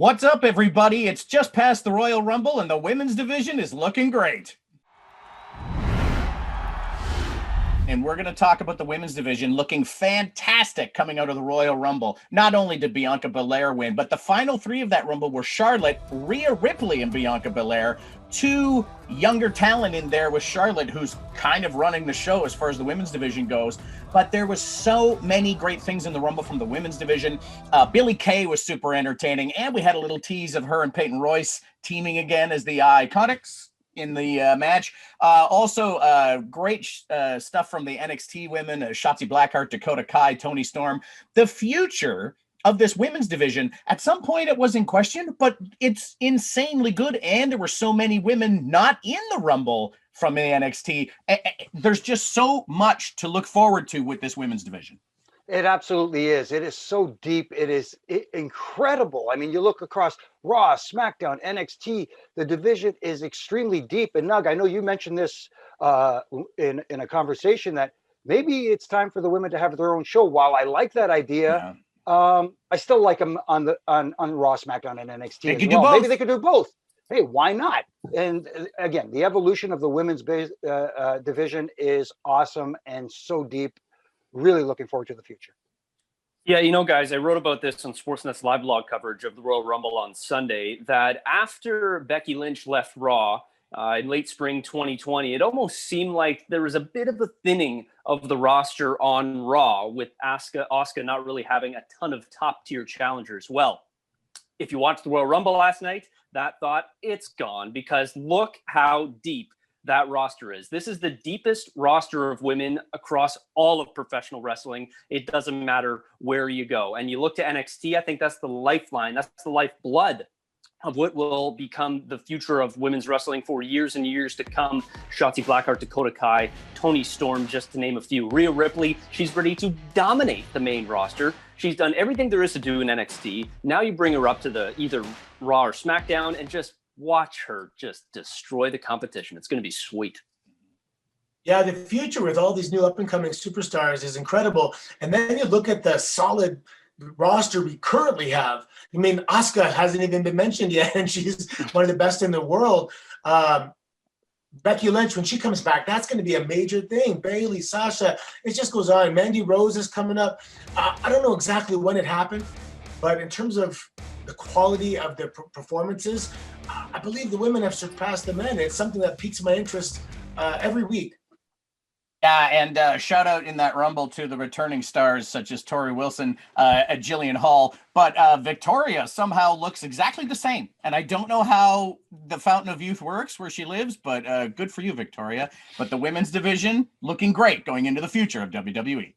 What's up, everybody? It's just past the Royal Rumble, and the women's division is looking great. And we're going to talk about the women's division looking fantastic coming out of the Royal Rumble. Not only did Bianca Belair win, but the final three of that Rumble were Charlotte, Rhea Ripley, and Bianca Belair. Two younger talent in there with Charlotte, who's kind of running the show as far as the women's division goes. But there was so many great things in the Rumble from the women's division. Billie Kay was super entertaining, and we had a little tease of her and Peyton Royce teaming again as the Iconics in the match. Also, great stuff from the NXT women, Shotzi Blackheart, Dakota Kai, Toni Storm. The future of this women's division, at some point it was in question, but it's insanely good, and there were so many women not in the Rumble from the NXT. There's just so much to look forward to with this women's division. It absolutely is. It is so deep. It is incredible. I mean, you look across Raw, SmackDown, NXT, the division is extremely deep. And Nug, I know you mentioned this in a conversation that maybe it's time for the women to have their own show. While I like that idea, I still like them on Raw, SmackDown, and NXT. They could do both. Maybe they could do both. Hey, why not? And again, the evolution of the women's division is awesome and so deep. Really looking forward to the future. Yeah, you know, guys, I wrote about this on Sportsnet's live blog coverage of the Royal Rumble on Sunday, that after Becky Lynch left Raw in late spring 2020, it almost seemed like there was a bit of a thinning of the roster on Raw, with Asuka not really having a ton of top-tier challengers. Well, if you watched the Royal Rumble last night, that thought, it's gone, because look how deep that roster is. This is the deepest roster of women across all of professional wrestling. It doesn't matter where you go. And you look to NXT, I think that's the lifeline. That's the lifeblood of what will become the future of women's wrestling for years and years to come. Shotzi Blackheart, Dakota Kai, Toni Storm, just to name a few. Rhea Ripley, she's ready to dominate the main roster. She's done everything there is to do in NXT. Now you bring her up to the either Raw or SmackDown and just watch her just destroy the competition. It's going to be sweet. Yeah, the future with all these new up-and-coming superstars is incredible. And then you look at the solid roster we currently have. I mean, Asuka hasn't even been mentioned yet, and she's one of the best in the world. Becky Lynch, when she comes back, that's going to be a major thing. Bayley, Sasha, it just goes on. Mandy Rose is coming up. I don't know exactly when it happened, but in terms of the quality of the performances, I believe the women have surpassed the men. It's something that piques my interest every week. Yeah, and shout out in that Rumble to the returning stars such as Tori Wilson, Jillian Hall, but Victoria somehow looks exactly the same. And I don't know how the Fountain of Youth works where she lives, but good for you, Victoria. But the women's division looking great going into the future of WWE.